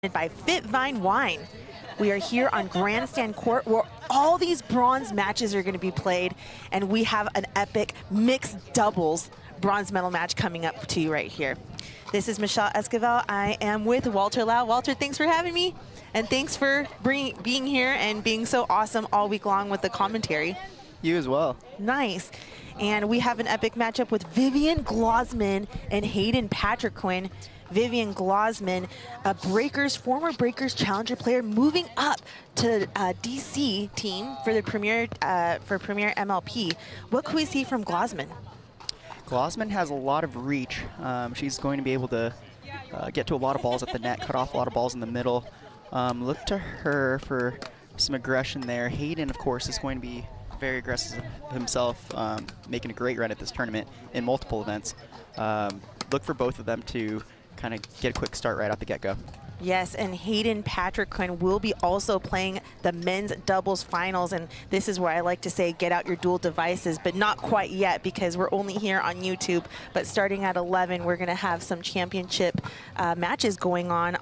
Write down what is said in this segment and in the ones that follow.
by FitVine Wine. We are here on Grandstand Court where all these bronze matches are going to be played, and we have an epic mixed doubles bronze medal match coming up to you right here. This is Michelle Esquivel. I am with Walter Lau. Walter, thanks for having me, and thanks for being here and being so awesome all week long with the commentary. You as well. Nice. And we have an epic matchup with Vivian Glosman and Hayden Patrick-Quinn. Vivian Glosman, a former Breakers Challenger player, moving up to DC team for the Premier MLP. What can we see from Glosman? Glosman has a lot of reach. She's going to be able to get to a lot of balls at the net, cut off a lot of balls in the middle. Look to her for some aggression there. Hayden, of course, is going to be very aggressive himself, making a great run at this tournament in multiple events. Look for both of them to kind of get a quick start right out the get-go. Yes, and Hayden Patrick-Quinn will be also playing the men's doubles finals, and this is where I like to say get out your dual devices, but not quite yet because we're only here on YouTube. But starting at 11, we're going to have some championship matches going on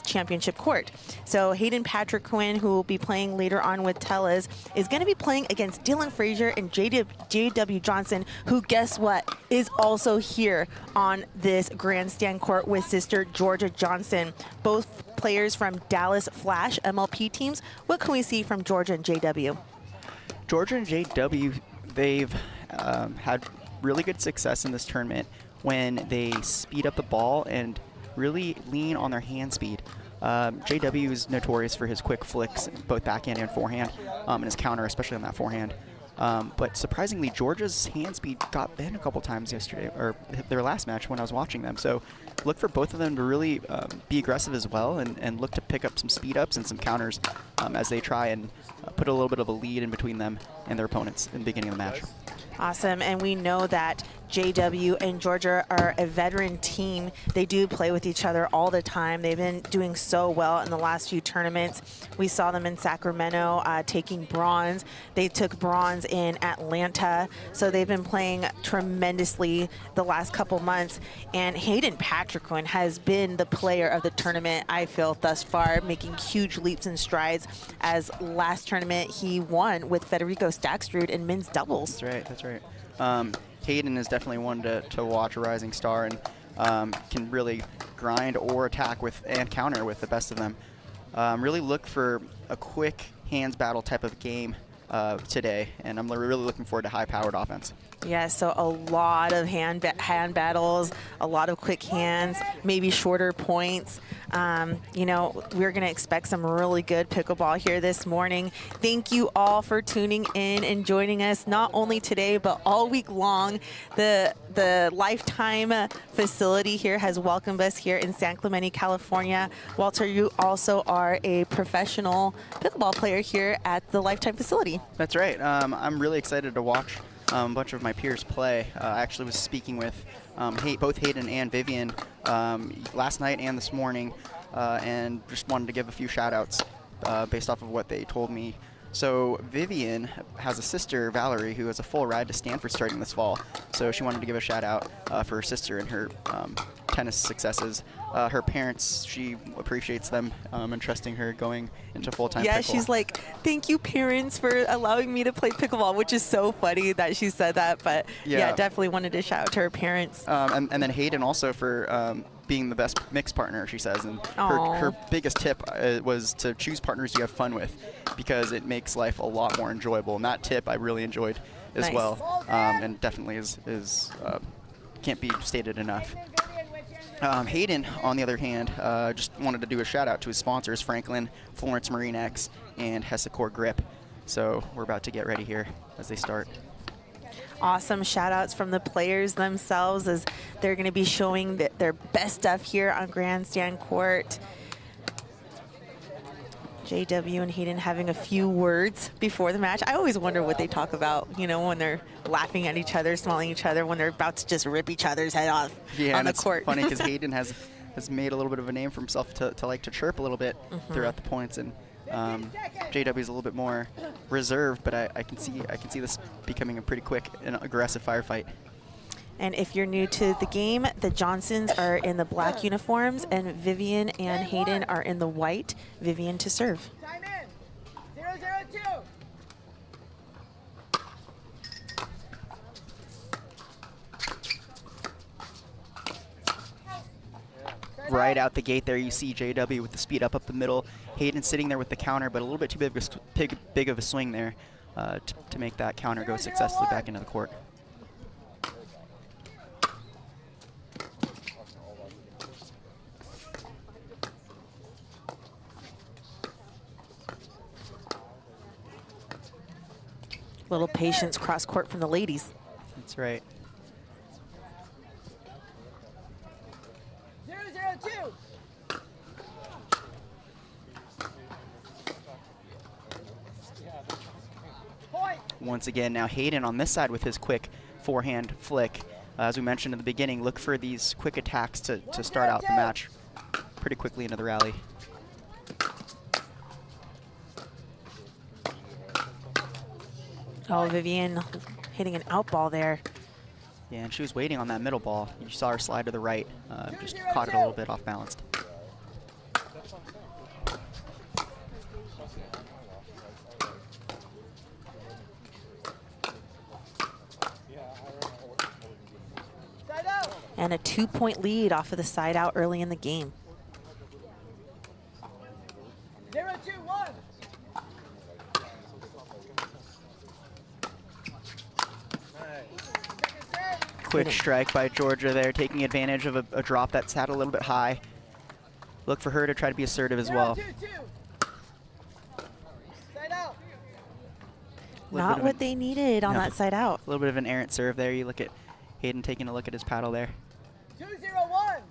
championship court. So Hayden Patrick-Quinn, who will be playing later on with Tellez, is going to be playing against Dylan Frazier and JW Johnson, who, guess what, is also here on this grandstand court with sister Georgia Johnson. Both players from Dallas Flash MLP teams. What can we see from Georgia and JW? Georgia and JW, they've had really good success in this tournament when they speed up the ball and really lean on their hand speed. JW is notorious for his quick flicks, both backhand and forehand, and his counter, especially on that forehand. But surprisingly, Georgia's hand speed got bent a couple times yesterday, or their last match when I was watching them. So look for both of them to really be aggressive as well, and look to pick up some speed ups and some counters as they try and put a little bit of a lead in between them and their opponents in the beginning of the match. Awesome, and we know that JW and Georgia are a veteran team. They do play with each other all the time. They've been doing so well in the last few tournaments. We saw them in Sacramento taking bronze. They took bronze in Atlanta, so they've been playing tremendously the last couple months. And Hayden Patrick-Quinn has been the player of the tournament, I feel, thus far, making huge leaps and strides, as last tournament he won with Federico Staksrud in men's doubles. That's right, that's right. Hayden is definitely one to watch, a rising star, and can really grind or attack with and counter with the best of them. Really look for a quick hands battle type of game today, and I'm really looking forward to high-powered offense. Yes, so a lot of hand battles, a lot of quick hands, maybe shorter points. You know, we're going to expect some really good pickleball here this morning. Thank you all for tuning in and joining us, not only today, but all week long. The Lifetime facility here has welcomed us here in San Clemente, California. Walter, you also are a professional pickleball player here at the Lifetime facility. That's right. I'm really excited to watch a bunch of my peers play. I actually was speaking with both Hayden and Vivian last night and this morning, and just wanted to give a few shout outs based off of what they told me. So Vivian has a sister, Valerie, who has a full ride to Stanford starting this fall. So she wanted to give a shout out for her sister and her tennis successes. Her parents, she appreciates them entrusting her going into full-time Yeah, pickle. she's like, thank you, parents, for allowing me to play pickleball, which is so funny that she said that. But yeah, definitely wanted to shout out to her parents. And then Hayden also for being the best mixed partner, she says. And her biggest tip was to choose partners you have fun with, because it makes life a lot more enjoyable. And that tip I really enjoyed as well, and definitely is can't be stated enough. Hayden, on the other hand, just wanted to do a shout out to his sponsors, Franklin, Florence Marine X, and Hesicor Grip. So we're about to get ready here as they start. Awesome shout outs from the players themselves as they're going to be showing their best stuff here on Grandstand Court. JW and Hayden having a few words before the match. I always wonder what they talk about, you know, when they're laughing at each other, smiling at each other, when they're about to just rip each other's head off on the court. Yeah, funny because Hayden has made a little bit of a name for himself to like to chirp a little bit throughout the points, and JW is a little bit more reserved, but I can see this becoming a pretty quick and aggressive firefight. And if you're new to the game, the Johnsons are in the black uniforms, and Vivian and Hayden are in the white. Vivian to serve. Time in. 0-0-2. Right out the gate there, you see JW with the speed up the middle. Hayden sitting there with the counter, but a little bit too big of a swing there to make that counter go successfully back into the court. Little patience cross court from the ladies. That's right. 0-0-2. Point. Once again, now Hayden on this side with his quick forehand flick. As we mentioned in the beginning, look for these quick attacks to start out the match pretty quickly into the rally. Oh, Vivian hitting an out ball there. Yeah, and she was waiting on that middle ball. You saw her slide to the right, just caught it a little bit off balance. Side out. And a 2-point lead off of the side out early in the game. 0-2-1. Quick strike by Georgia there, taking advantage of a drop that's had a little bit high. Look for her to try to be assertive as well. 0-2-2. Side out. Not what they needed on that side out. A little bit of an errant serve there. You look at Hayden taking a look at his paddle there. 2-0-1.